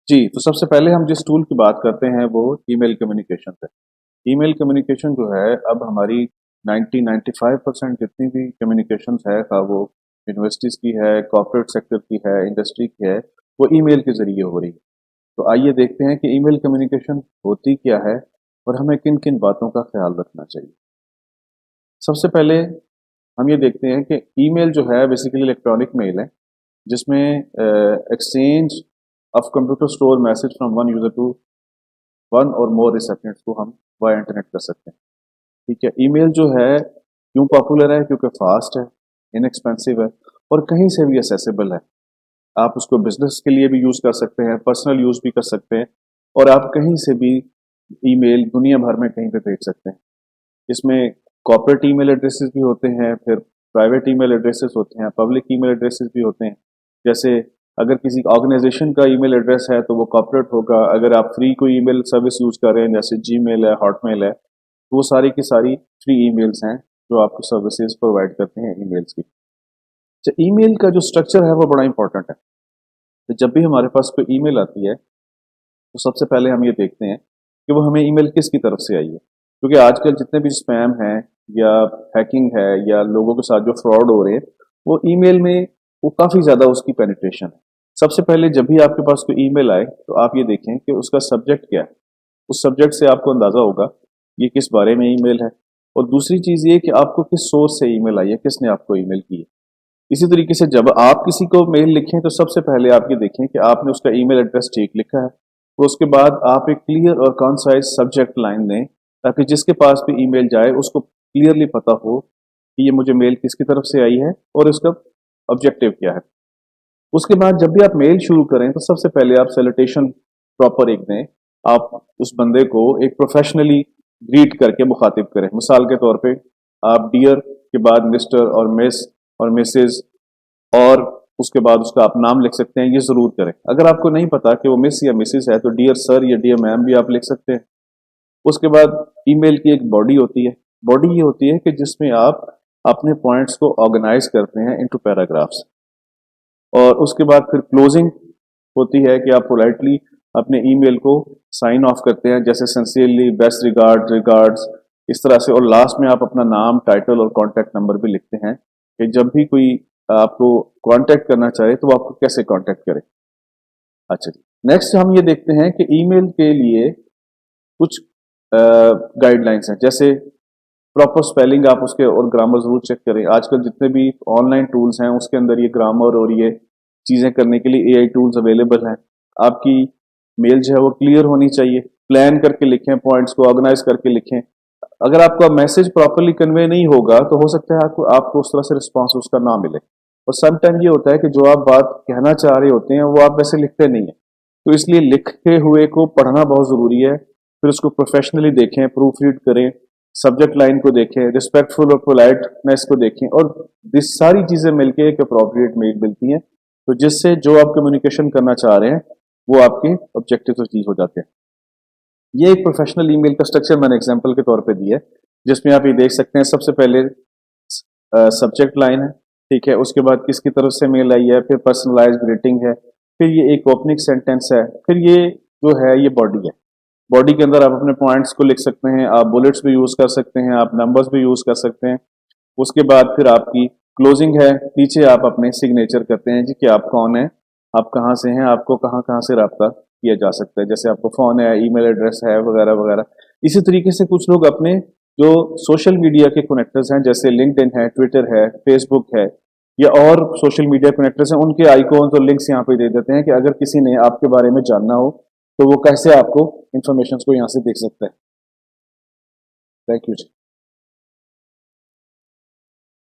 जी, तो सबसे पहले हम जिस टूल की बात करते हैं वो ईमेल कम्युनिकेशन है। ईमेल कम्युनिकेशन जो है अब हमारी 90-95% जितनी भी कम्युनिकेशंस है, वो यूनिवर्सिटीज़ की है, कॉर्पोरेट सेक्टर की है, इंडस्ट्री की है, वो ईमेल के ज़रिए हो रही है। तो आइए देखते हैं कि ईमेल कम्युनिकेशन होती क्या है और हमें किन-किन बातों का ख्याल रखना चाहिए। सबसे पहले हम ये देखते हैं कि ईमेल जो है बेसिकली इलेक्ट्रॉनिक मेल है, जिसमें exchange of computer store message from one user to one or more रिसिपिएंट्स को हम वाया इंटरनेट कर सकते हैं। ठीक है, ईमेल जो है क्यों पॉपुलर है? क्योंकि फास्ट है, इनएक्सपेंसिव है और कहीं से भी एक्सेसिबल है। आप उसको बिजनेस के लिए भी यूज़ कर सकते हैं, पर्सनल यूज़ भी कर सकते हैं और आप कहीं से भी ईमेल दुनिया भर में कहीं पे भेज सकते हैं। इसमें कॉर्पोरेट ईमेल एड्रेसेस भी होते हैं, फिर प्राइवेट ईमेल एड्रेसेस होते हैं, पब्लिक ईमेल एड्रेसेस भी होते हैं। जैसे अगर किसी ऑर्गेनाइजेशन का ईमेल एड्रेस है तो वो कॉर्पोरेट होगा। अगर आप फ्री कोई ईमेल सर्विस यूज़ कर रहे हैं जैसे जीमेल है, हॉटमेल है, तो वो सारी की सारी फ्री ईमेल्स हैं जो आपको सर्विसेज प्रोवाइड करते हैं ईमेल्स की। अच्छा, ईमेल का जो स्ट्रक्चर है वो बड़ा इंपॉर्टेंट है। तो जब भी हमारे पास कोई ईमेल आती है तो सबसे पहले हम ये देखते हैं कि वो हमें ईमेल किसकी तरफ से आई है, क्योंकि आजकल जितने भी स्पैम हैं या हैकिंग है या लोगों के साथ जो फ्रॉड हो रहे हैं वो ईमेल में वो काफ़ी ज़्यादा उसकी पेनिट्रेशन है। सबसे पहले जब भी आपके पास कोई ईमेल आए तो आप ये देखें कि उसका सब्जेक्ट क्या है। उस सब्जेक्ट से आपको अंदाज़ा होगा ये किस बारे में ईमेल है और दूसरी चीज़ ये कि आपको किस सोर्स से ईमेल आई है, किसने आपको ईमेल की है। इसी तरीके से जब आप किसी को मेल लिखें तो सबसे पहले आप ये देखें कि आपने उसका ईमेल एड्रेस ठीक लिखा है। तो उसके बाद आप एक क्लियर और कॉन्साइज सब्जेक्ट लाइन दें ताकि जिसके पास भी ईमेल जाए उसको क्लियरली पता हो कि ये मुझे मेल किसकी तरफ से आई है और उसका ऑब्जेक्टिव क्या है। उसके बाद जब भी आप मेल शुरू करें तो सबसे पहले आप सैल्यूटेशन प्रॉपर एक दें। आप उस बंदे को एक प्रोफेशनली ग्रीट करके मुखातिब करें। मिसाल के तौर पे आप डियर के बाद मिस्टर और मिस और मिसेस और उसके बाद उसका आप नाम लिख सकते हैं, ये ज़रूर करें। अगर आपको नहीं पता कि वो मिस या मिसेस है तो डियर सर या डियर मैम भी आप लिख सकते हैं। उसके बाद ईमेल की एक बॉडी होती है। बॉडी ये होती है कि जिसमें आप अपने पॉइंट्स को ऑर्गेनाइज करते हैं इनटू पैराग्राफ्स और उसके बाद फिर क्लोजिंग होती है कि आप पोलाइटली अपने ईमेल को साइन ऑफ करते हैं, जैसे सिंसियरली, बेस्ट रिगार्ड, रिगार्ड्स, इस तरह से। और लास्ट में आप अपना नाम, टाइटल और कॉन्टैक्ट नंबर भी लिखते हैं कि जब भी कोई आपको कांटेक्ट करना चाहे तो वो आपको कैसे कांटेक्ट करे। अच्छा जी, नेक्स्ट हम ये देखते हैं कि ईमेल के लिए कुछ गाइडलाइंस हैं, जैसे प्रॉपर स्पेलिंग आप उसके और ग्रामर जरूर चेक करें। आजकल जितने भी ऑनलाइन टूल्स हैं उसके अंदर ये ग्रामर और ये चीज़ें करने के लिए एआई टूल्स अवेलेबल हैं। आपकी मेल जो है वो क्लियर होनी चाहिए, प्लान करके लिखें, पॉइंट्स को ऑर्गेनाइज करके लिखें। अगर आपका मैसेज प्रॉपरली कन्वे नहीं होगा तो हो सकता है आपको उस तरह से रिस्पॉन्स उसका ना मिले। और सम टाइम ये होता है कि जो आप बात कहना चाह रहे होते हैं वो आप वैसे लिखते नहीं है, तो इसलिए लिखे हुए को पढ़ना बहुत ज़रूरी है। फिर उसको प्रोफेशनली देखें, प्रूफ रीड करें, सब्जेक्ट लाइन को देखें, रिस्पेक्टफुल और पोलाइटनेस को देखें और ये सारी चीज़ें मिलके एक अप्रोप्रिएट मेल मिलती हैं, तो जिससे जो आप कम्युनिकेशन करना चाह रहे हैं वो आपके ऑब्जेक्टिव अचीव हो जाते हैं। ये एक प्रोफेशनल ईमेल का स्ट्रक्चर मैंने एग्जांपल के तौर पे दिया है, जिसमें आप ये देख सकते हैं सबसे पहले सब्जेक्ट लाइन है, ठीक है, उसके बाद किसकी तरफ से मेल आई है, फिर पर्सनलाइज्ड ग्रीटिंग है, फिर ये एक ओपनिंग सेंटेंस है, फिर ये जो है ये बॉडी है। बॉडी के अंदर आप अपने पॉइंट्स को लिख सकते हैं, आप बुलेट्स भी यूज कर सकते हैं, आप नंबर्स भी यूज कर सकते हैं। उसके बाद फिर आपकी क्लोजिंग है, पीछे आप अपने सिग्नेचर करते हैं जी कि आप कौन है, आप कहाँ से हैं, आपको कहाँ कहाँ से रब्ता किया जा सकता है, जैसे आपको फोन है, ईमेल एड्रेस है, वगैरह वगैरह। इसी तरीके से कुछ लोग अपने जो सोशल मीडिया के कनेक्टर्स हैं, जैसे लिंक्डइन है, ट्विटर है, फेसबुक है या और सोशल मीडिया कनेक्टर्स हैं, उनके आइकॉन्स और लिंक्स यहाँ पे दे देते हैं कि अगर किसी ने आपके बारे में जानना हो तो वो कैसे आपको इंफॉर्मेशन को यहाँ से देख सकता है। Thank you ji.